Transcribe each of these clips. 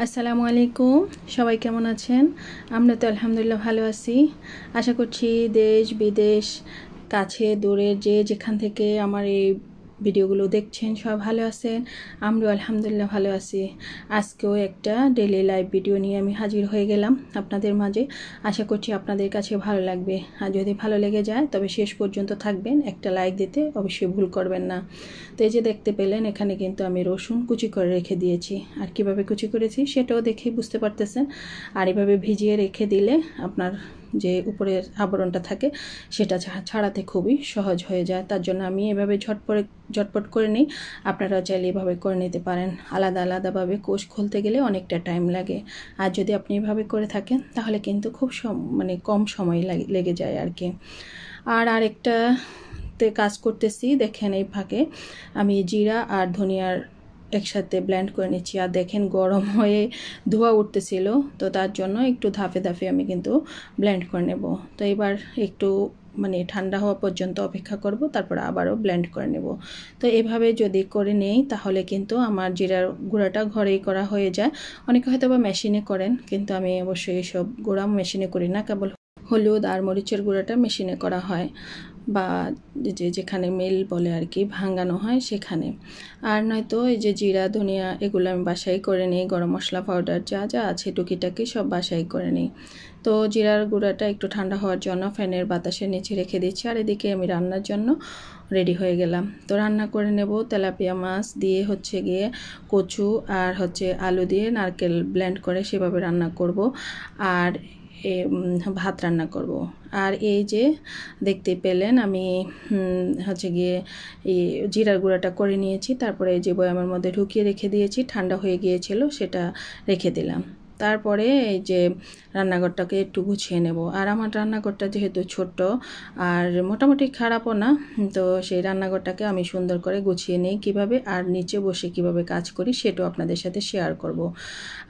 আসসালামু আলাইকুম, সবাই কেমন আছেন? আমরা তো আলহামদুলিল্লাহ ভালো আছি। আশা করছি দেশ বিদেশ কাছে দূরে যে যেখান থেকে আমার এই ভিডিওগুলো দেখছেন সব ভালো আছেন। আমরাও আলহামদুলিল্লাহ ভালো আছি। আজকেও একটা ডেইলি লাইভ ভিডিও নিয়ে আমি হাজির হয়ে গেলাম আপনাদের মাঝে। আশা করছি আপনাদের কাছে ভালো লাগবে। আর যদি ভালো লেগে যায় তবে শেষ পর্যন্ত থাকবেন, একটা লাইক দিতে অবশ্যই ভুল করবেন না। তো এই যে দেখতে পেলেন, এখানে কিন্তু আমি রসুন কুচি করে রেখে দিয়েছি। আর কিভাবে কুচি করেছি সেটাও দেখে বুঝতে পারতেছেন। আর এভাবে ভিজিয়ে রেখে দিলে আপনার যে উপরের আবরণটা থাকে সেটা ছাড়াতে খুবই সহজ হয়ে যায়। তার জন্য আমি এভাবে ঝটপট করে নিই। আপনারাও চাইলে এভাবে করে নিতে পারেন। আলাদা আলাদাভাবে কোষ খুলতে গেলে অনেকটা টাইম লাগে। আর যদি আপনি এভাবে করে থাকেন তাহলে কিন্তু খুব কম সময় লেগে যায় আর কি। আর আরেকটা কাজ করতেছি, দেখেন এই ফাঁকে আমি জিরা আর ধনিয়ার একসাথে ব্লেন্ড করে নিচ্ছি। আর দেখেন গরম হয়ে ধোঁয়া উঠতেছিল, তো তার জন্য একটু ধাপে ধাপে আমি কিন্তু ব্লেন্ড করে নেব। তো এবার একটু ঠান্ডা হওয়া পর্যন্ত অপেক্ষা করব, তারপর আবারও ব্লেন্ড করে নেব। তো এভাবে যদি করে নেই তাহলে কিন্তু আমার জিরার গুঁড়াটা ঘরেই করা হয়ে যায়। অনেকে হয়তো বা মেশিনে করেন, কিন্তু আমি অবশ্যই এসব গুঁড়া মেশিনে করি না। কেবল হলুদ আর মরিচের গুঁড়াটা মেশিনে করা হয়, বা যেখানে মিল বলে আর কি, ভাঙানো হয় সেখানে। আর নয়তো এই যে জিরা ধনিয়া এগুলো আমি বাসায় করে নিই। গরম মশলা পাউডার যা যা আছে টুকিটাকি সব বাসায় করে নিই। তো জিরার গুঁড়াটা একটু ঠান্ডা হওয়ার জন্য ফ্যানের বাতাসের নিচে রেখে দিচ্ছি। আর এদিকে আমি রান্নার জন্য রেডি হয়ে গেলাম। তো রান্না করে নেব তেলাপিয়া মাছ দিয়ে, গিয়ে কচু আর আলু দিয়ে নারকেল ব্লেন্ড করে সেভাবে রান্না করব। আর ভাত রান্না করব। আর এই যে দেখতে পেলেন আমি গিয়ে এই জিরার গুঁড়াটা করে নিয়েছি। তারপরে এই যে বয়ামের মধ্যে ঢুকিয়ে রেখে দিয়েছি, ঠান্ডা হয়ে গিয়েছিল সেটা রেখে দিলাম। তারপরে এই যে রান্নাঘরটাকে একটু গুছিয়ে নেব। আর আমার রান্নাঘরটা যেহেতু ছোট্ট আর মোটামুটি খারাপও না, তো সেই রান্নাঘরটাকে আমি সুন্দর করে গুছিয়ে নিই কিভাবে, আর নিচে বসে কিভাবে কাজ করি সেটাও আপনাদের সাথে শেয়ার করব।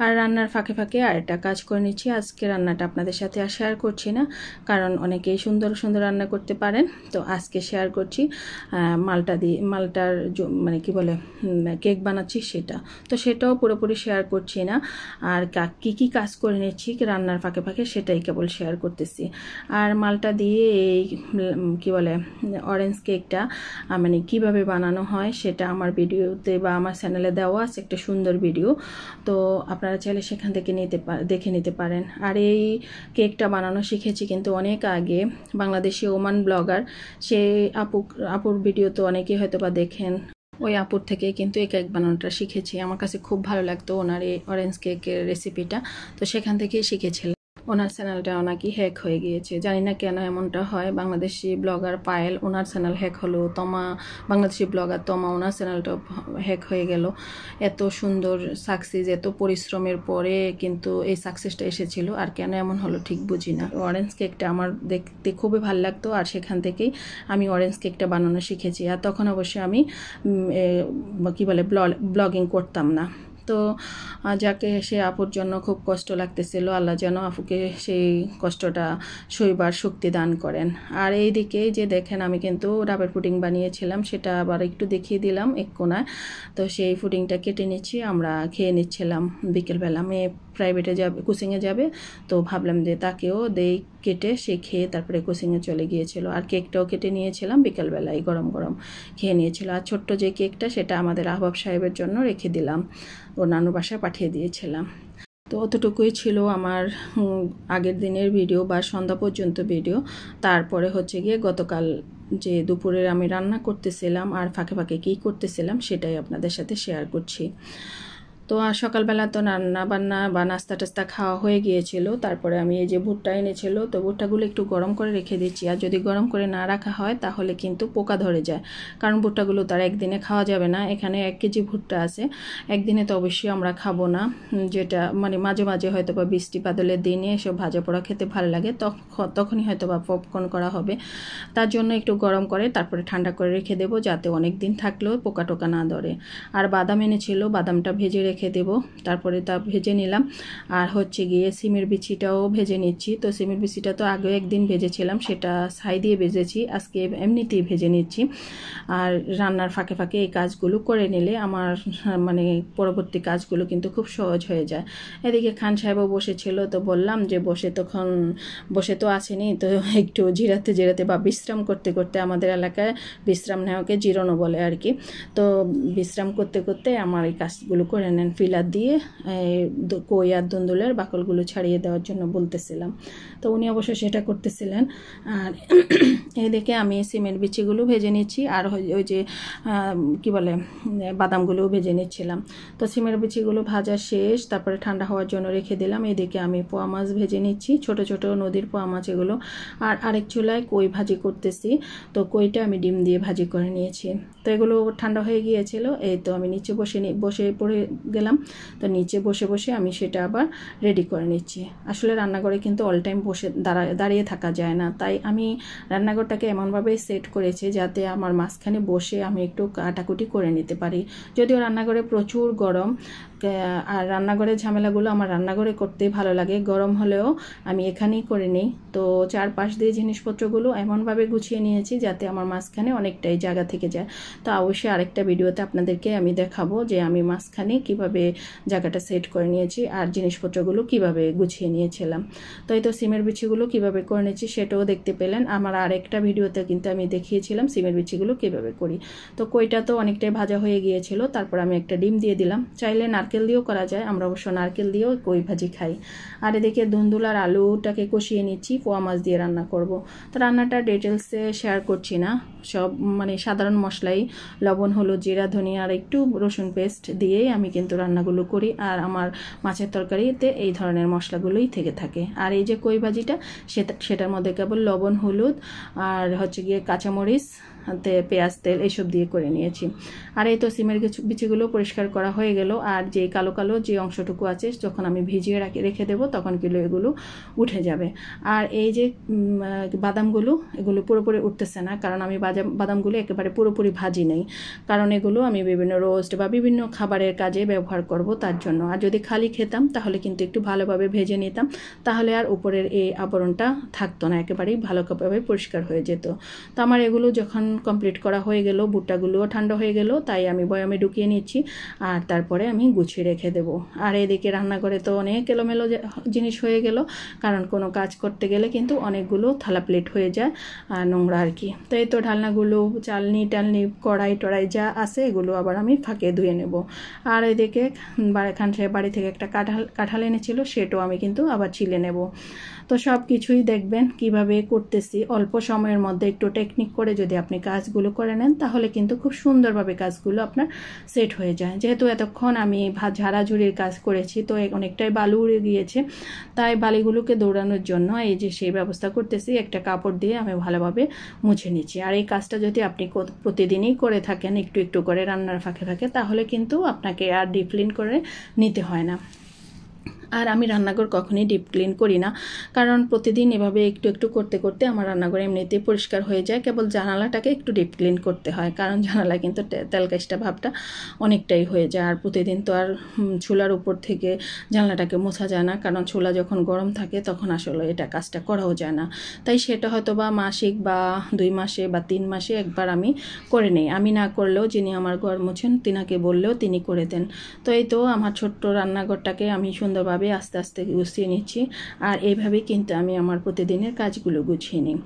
আর রান্নার ফাঁকে ফাঁকে আরেকটা কাজ করে নিচ্ছি। আজকে রান্নাটা আপনাদের সাথে আর শেয়ার করছি না, কারণ অনেকেই সুন্দর সুন্দর রান্না করতে পারেন। তো আজকে শেয়ার করছি মালটার কি বলে কেক বানাচ্ছি সেটা। তো সেটাও পুরোপুরি শেয়ার করছি না। আর কি কাজ করে নিচ্ছি রান্নার ফাঁকে ফাঁকে সেটাই কেবল শেয়ার করতেছি। আর মালটা দিয়ে এই কি বলে অরেঞ্জ কেকটা কিভাবে বানানো হয় সেটা আমার ভিডিওতে বা আমার চ্যানেলে দেওয়া আছে একটা সুন্দর ভিডিও। তো আপনারা চাইলে সেখান থেকে দেখে নিতে পারেন। আর এই কেকটা বানানো শিখেছি কিন্তু অনেক আগে, বাংলাদেশি ওমান ব্লগার সেই আপুর ভিডিও তো অনেকেই হয়তো বা দেখেন। ওই আপুর থেকে কিন্তু এই কেক বানানোটা শিখেছি। আমার কাছে খুব ভালো লাগতো ওনার এই অরেঞ্জ কেকের রেসিপিটা, তো সেখান থেকেই শিখেছিলাম। ওনার চ্যানেলটাও নাকি হ্যাক হয়ে গিয়েছে, জানি না কেন এমনটা হয়। বাংলাদেশি ব্লগার পায়েল, ওনার চ্যানেল হ্যাক হলো। বাংলাদেশি ব্লগার তমা, ওনার চ্যানেলটাও হ্যাক হয়ে গেল। এত সুন্দর সাকসেস, এত পরিশ্রমের পরে কিন্তু এই সাকসেসটা এসেছিল, আর কেন এমন হলো ঠিক বুঝি না। অরেঞ্জ কেকটা আমার দেখতে খুবই ভালো লাগতো, আর সেখান থেকেই আমি অরেঞ্জ কেকটা বানানো শিখেছি। আর তখন অবশ্যই আমি কি বলে ব্লগিং করতাম না। তো যাকে সে আপুর জন্য খুব কষ্ট লাগতেছিল, আল্লাহ যেন আপুকে সেই কষ্টটা সইবার শক্তি দান করেন। আর এই দিকে যে দেখেন আমি কিন্তু ডাবের পুডিং বানিয়েছিলাম, সেটা আবার একটু দেখিয়ে দিলাম এক কোনায়। তো সেই পুডিংটা কেটে নিচ্ছি, আমরা খেয়ে নিচ্ছিলাম বিকেলবেলা। মেয়ে প্রাইভেটে যাবে, কোচিংয়ে যাবে, তো ভাবলাম যে তাকেও দেই কেটে, সে খেয়ে তারপরে কোচিংয়ে চলে গিয়েছিল। আর কেকটাও কেটে নিয়েছিলাম বিকেলবেলায়, গরম গরম খেয়ে নিয়েছিল। আর ছোট্ট যে কেকটা সেটা আমাদের আহবাব সাহেবের জন্য রেখে দিলাম, ওর নানু বাসায় পাঠিয়ে দিয়েছিলাম। তো অতটুকুই ছিল আমার আগের দিনের ভিডিও বা সন্ধ্যা পর্যন্ত ভিডিও। তারপরে গিয়ে গতকাল যে দুপুরের আমি রান্না করতেছিলাম আর ফাঁকে ফাঁকে কী করতেছিলাম সেটাই আপনাদের সাথে শেয়ার করছি। তো আর সকালবেলা তো রান্না বান্না বা নাস্তা টাস্তা খাওয়া হয়ে গিয়েছিল। তারপরে আমি এই যে ভুট্টা এনেছিল, তো ভুট্টাগুলো একটু গরম করে রেখে দিচ্ছি। আর যদি গরম করে না রাখা হয় তাহলে কিন্তু পোকা ধরে যায়, কারণ ভুট্টাগুলো তার একদিনে খাওয়া যাবে না। এখানে 1 কেজি ভুট্টা আছে, একদিনে তো অবশ্যই আমরা খাবো না। যেটা মাঝে মাঝে হয়তো বা বৃষ্টি বাদলের দিনে এসব ভাজা পোড়া খেতে ভালো লাগে, তখনই হয়তো বা পপকর্ন করা হবে। তার জন্য একটু গরম করে তারপরে ঠান্ডা করে রেখে দেবো, যাতে অনেক দিন থাকলেও পোকা টোকা না ধরে। আর বাদাম এনেছিল, বাদামটা ভেজে রেখে রেখে দেব, তারপরে তা ভেজে নিলাম। আর হচ্ছে গিয়ে সিমের বিচিটাও ভেজে নিচ্ছি। তো সিমের বিচিটা তো আগেও একদিন ভেজেছিলাম, সেটা ছাই দিয়ে ভেজেছি, আজকে এমনিতেই ভেজে নিচ্ছি। আর রান্নার ফাঁকে ফাঁকে এই কাজগুলো করে নিলে আমার মানে পরবর্তী কাজগুলো কিন্তু খুব সহজ হয়ে যায়। এদিকে খান সাহেবও বসেছিল, তো বললাম যে বসে তো আসেনি, তো একটু জিরাতে বা বিশ্রাম করতে করতে, আমাদের এলাকায় বিশ্রাম নেওয়াকে জিরানো বলে আর কি, তো বিশ্রাম করতে করতে আমার এই কাজগুলো করে নেন। ফিলার দিয়ে কই আর দুন্দুলের বাকলগুলো ছাড়িয়ে দেওয়ার জন্য বলতেছিলাম, তো উনি অবশ্য সেটা করতেছিলেন। আর এদিকে আমি সিমের বিচিগুলো ভেজে নিচ্ছি, আর ওই যে কি বলে বাদামগুলোও ভেজে নিচ্ছিলাম। তো সিমের বিচিগুলো ভাজা শেষ, তারপরে ঠান্ডা হওয়ার জন্য রেখে দিলাম। এদিকে আমি পোয়া মাছ ভেজে নিচ্ছি, ছোট ছোট নদীর পোয়া মাছ এগুলো। আর আরেক চুলায় কই ভাজি করতেছি, তো কইটা আমি ডিম দিয়ে ভাজি করে নিয়েছি। তো এগুলো ঠান্ডা হয়ে গিয়েছিল, এই তো আমি নিচে বসে পড়ে গেলাম। তো নিচে বসে আমি সেটা আবার রেডি করে নিচ্ছি। আসলে রান্নাঘরে কিন্তু অল টাইম বসে দাঁড়িয়ে থাকা যায় না, তাই আমি রান্নাঘরটাকে এমনভাবে সেট করেছি যাতে আমার মাঝখানে বসে আমি একটু কাটাকুটি করে নিতে পারি। যদিও রান্নাঘরে প্রচুর গরম, আর রান্নাঘরের ঝামেলাগুলো আমার রান্নাঘরে করতে ভালো লাগে, গরম হলেও আমি এখানেই করে নিই। তো চারপাশ দিয়ে জিনিসপত্রগুলো এমনভাবে গুছিয়ে নিয়েছি যাতে আমার মাঝখানে অনেকটাই জায়গা থেকে যায়। তো অবশ্যই আরেকটা ভিডিওতে আপনাদেরকে আমি দেখাবো যে আমি মাঝখানে কিভাবে জায়গাটা সেট করে নিয়েছি আর জিনিসপত্রগুলো কিভাবে গুছিয়ে নিয়েছিলাম। তো এই তো সিমের বিচিগুলো কিভাবে করে নিয়েছি সেটাও দেখতে পেলেন। আমার আরেকটা ভিডিওতে কিন্তু আমি দেখিয়েছিলাম সিমের বিচিগুলো কিভাবে করি। তো কইটা তো অনেকটাই ভাজা হয়ে গিয়েছিল, তারপর আমি একটা ডিম দিয়ে দিলাম। চাইলে নারকেল দিয়েও করা যায়, আমরা অবশ্য নারকেল দিয়েও কই ভাজি খাই। আর এদিকে দুন্দুল আর আলুটাকে কষিয়ে নিচ্ছি, পোয়া মাছ দিয়ে রান্না করব। তো রান্নাটা ডিটেলসে শেয়ার করছি না, সব মানে সাধারণ মশলাই লবণ, হলুদ, জিরা, ধনিয়া আর একটু রসুন পেস্ট দিয়েই আমি কিন্তু রান্নাগুলো করি। আর আমার মাছের তরকারিতে এই ধরনের মশলাগুলোই থেকে থাকে। আর এই যে কই ভাজিটা সেটার মধ্যে কেবল লবণ, হলুদ আর হচ্ছে গিয়ে কাঁচামরিচ, পেঁয়াজ, তেল এইসব দিয়ে করে নিয়েছি। আর এই তো সিমের বিচিগুলো পরিষ্কার করা হয়ে গেল। আর যে কালো কালো যে অংশটুকু আছে যখন আমি ভিজিয়ে রেখে দেবো তখন কিন্তু এগুলো উঠে যাবে। আর এই যে বাদামগুলো এগুলো পুরোপুরি উঠতেছে না, কারণ আমি বাদামগুলো একেবারে পুরোপুরি ভাজি নেই, কারণ এগুলো আমি বিভিন্ন রোস্ট বা বিভিন্ন খাবারের কাজে ব্যবহার করব তার জন্য। আর যদি খালি খেতাম তাহলে কিন্তু একটু ভালোভাবে ভেজে নিতাম, তাহলে আর উপরের এই আবরণটা থাকতো না, একেবারেই ভালোভাবে পরিষ্কার হয়ে যেত। তো আমার এগুলো যখন কমপ্লিট করা হয়ে গেল, ভুট্টাগুলোও ঠান্ডা হয়ে গেল, তাই আমি বয়ামে ঢুকিয়ে নিচ্ছি আর তারপরে আমি গুছিয়ে রেখে দেব। আর এদিকে রান্নাঘরে তো অনেক এলোমেলো জিনিস হয়ে গেল, কারণ কোনো কাজ করতে গেলে কিন্তু অনেকগুলো থালা প্লেট হয়ে যায় আর নোংরা আর কি। তো এই তো ঢালনাগুলো, চালনি টালনি, কড়াই টড়াই যা আছে এগুলো আবার আমি ফাঁকে ধুয়ে নেব। আর এদিকে খান সাহেব বাড়ি থেকে একটা কাঁঠাল এনেছিল, সেটাও আমি কিন্তু আবার ছিলে নেব। তো সব কিছুই দেখবেন কিভাবে করতেছি, অল্প সময়ের মধ্যে একটু টেকনিক করে যদি আপনি কাজগুলো করে নেন তাহলে কিন্তু খুব সুন্দরভাবে কাজগুলো আপনার সেট হয়ে যায়। যেহেতু এতক্ষণ আমি ঝাড়াঝুড়ির কাজ করেছি, তো অনেকটাই বালু উড়ে গিয়েছে, তাই বালিগুলোকে দৌড়ানোর জন্য এই যে সেই ব্যবস্থা করতেছি, একটা কাপড় দিয়ে আমি ভালোভাবে মুছে নিচ্ছি। আর এই কাজটা যদি আপনি প্রতিদিনই করে থাকেন একটু একটু করে রান্নার ফাঁকে ফাঁকে, তাহলে কিন্তু আপনাকে আর ডিপ ক্লিন করে নিতে হয় না। আর আমি রান্নাঘর কখনোই ডিপ ক্লিন করি না, কারণ প্রতিদিন এভাবে একটু একটু করতে করতে আমার রান্নাঘর এমনিতেই পরিষ্কার হয়ে যায়। কেবল জানালাটাকে একটু ডিপ ক্লিন করতে হয়, কারণ জানালা কিন্তু তেলকাশটা ভাবটা অনেকটাই হয়ে যায়। আর প্রতিদিন তো আর চুলার উপর থেকে জানলাটাকে মোছা যায় না, কারণ চুলা যখন গরম থাকে তখন আসলে এটা কাজটা করাও যায় না। তাই সেটা হয়তো বা মাসিক বা 2 মাসে বা 3 মাসে একবার আমি করে নিই। আমি না করলেও যিনি আমার ঘর মোছেন তিনাকে বললেও তিনি করে দেন। তো এই তো আমার ছোট্ট রান্নাঘরটাকে আমি সুন্দরভাবে আস্তে আস্তে গুছিয়ে নিচ্ছি। আর এইভাবেই কিন্তু আমি আমার প্রতিদিনের কাজগুলো গুছিয়ে নিই।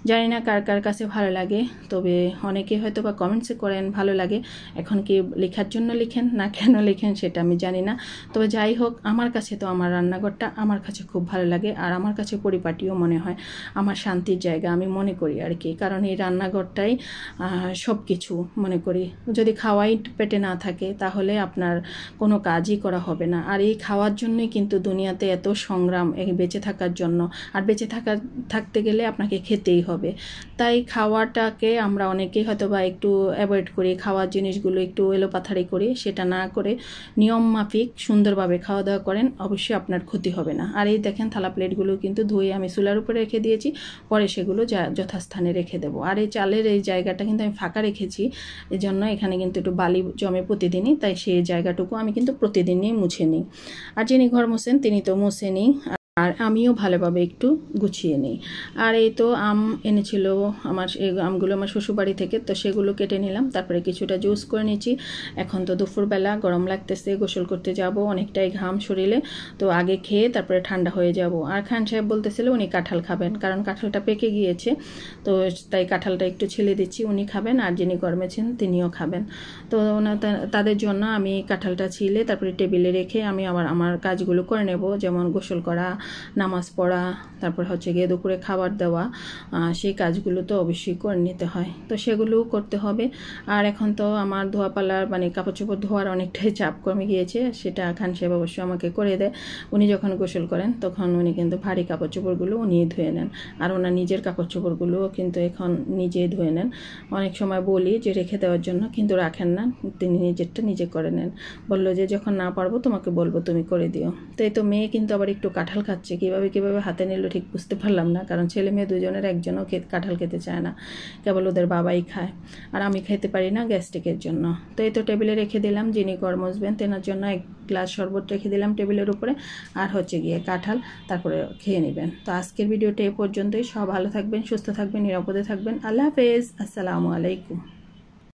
জানি না কার কার কাছে ভালো লাগে, তবে অনেকে হয়তো বা কমেন্টসে করেন ভালো লাগে। এখন কি লেখার জন্য লিখেন না কেন লিখেন সেটা আমি জানি না, তবে যাই হোক আমার কাছে তো আমার রান্নাঘরটা আমার কাছে খুব ভালো লাগে। আর আমার কাছে পরিপাটিও মনে হয়, আমার শান্তির জায়গা আমি মনে করি আর কি, কারণ এই রান্নাঘরটাই সব কিছু মনে করি। যদি খাওয়াই পেটে না থাকে তাহলে আপনার কোনো কাজই করা হবে না। আর এই খাওয়ার জন্যই কিন্তু কিন্তু দুনিয়াতে এত সংগ্রাম এই বেঁচে থাকার জন্য, আর বেঁচে থাকতে গেলে আপনাকে খেতেই হবে। তাই খাওয়াটাকে আমরা অনেকেই হয়তো বা একটু অ্যাভয়েড করি, খাওয়ার জিনিসগুলো একটু এলোপাথারি করি। সেটা না করে নিয়ম মাফিক সুন্দরভাবে খাওয়া দাওয়া করেন, অবশ্যই আপনার ক্ষতি হবে না। আর এই দেখেন থালা প্লেটগুলো কিন্তু ধুয়ে আমি চুলার উপরে রেখে দিয়েছি, পরে সেগুলো যথাস্থানে রেখে দেবো। আর এই চালের এই জায়গাটা কিন্তু আমি ফাঁকা রেখেছি, এজন্য এখানে কিন্তু একটু বালি জমে প্রতিদিনই, তাই সেই জায়গাটুকু আমি কিন্তু প্রতিদিনই মুছে নিই। আর যিনি ঘর মোছেন তিনি তো মোছেনই, আর আমিও ভালোভাবে একটু গুছিয়ে নিই। আর এই তো আম এনেছিল আমার, এই আমগুলো আমার শ্বশুরবাড়ি থেকে, তো সেগুলো কেটে নিলাম, তারপরে কিছুটা জুস করে নিচ্ছি। এখন তো দুপুরবেলা গরম লাগতেছে, গোসল করতে যাব, অনেকটাই ঘাম শরীরে, তো আগে খেয়ে তারপরে ঠান্ডা হয়ে যাব। আর খান সাহেব বলতেছিল উনি কাঁঠাল খাবেন, কারণ কাঁঠালটা পেকে গিয়েছে, তো তাই কাঁঠালটা একটু ছেলে দিচ্ছি, উনি খাবেন, আর যিনি গরমেছেন তিনিও খাবেন। তো তাদের জন্য আমি কাঁঠালটা ছিলে তারপরে টেবিলে রেখে আমি আবার আমার কাজগুলো করে নেব, যেমন গোসল করা, নামাজ পড়া, তারপর হচ্ছে গিয়ে দুপুরে খাবার দেওয়া, সেই কাজগুলো তো অবশ্যই করে নিতে হয়, তো সেগুলোও করতে হবে। আর এখন তো আমার ধোয়াপালার মানে কাপড় চোপড় ধোয়ার অনেকটাই চাপ কমে গিয়েছে, সেটা খান সাহেব অবশ্য আমাকে করে দেয়। উনি যখন গোসল করেন তখন উনি কিন্তু ভারী কাপড় চোপড়গুলো উনিই ধুয়ে নেন, আর ওনার নিজের কাপড় চোপড়গুলোও কিন্তু এখন নিজেই ধুয়ে নেন। অনেক সময় বলি যে রেখে দেওয়ার জন্য, কিন্তু রাখেন না, তিনি নিজেরটা নিজে করে নেন। বললো যে যখন না পারবো তোমাকে বলবো, তুমি করে দিও। তো এই তো মেয়ে কিন্তু আবার একটু কাঁঠাল খাচ্ছে, কিভাবে হাতে নিল ঠিক বুঝতে পারলাম না, কারণ ছেলে মেয়ে দুজনের একজনও কাঁঠাল খেতে চায় না, কেবল ওদের বাবাই খায়, আর আমি খেতে পারি না গ্যাস্ট্রিকের জন্য। তো এই তো টেবিলে রেখে দিলাম, যিনি ঘর মুছবেন তেনার জন্য এক গ্লাস শরবত রেখে দিলাম টেবিলের উপরে, আর হচ্ছে গিয়ে কাঁঠাল, তারপরে খেয়ে নেবেন। তো আজকের ভিডিওটা এ পর্যন্তই। সব ভালো থাকবেন, সুস্থ থাকবেন, নিরাপদে থাকবেন। আল্লাহ হাফেজ, আসসালামু আলাইকুম।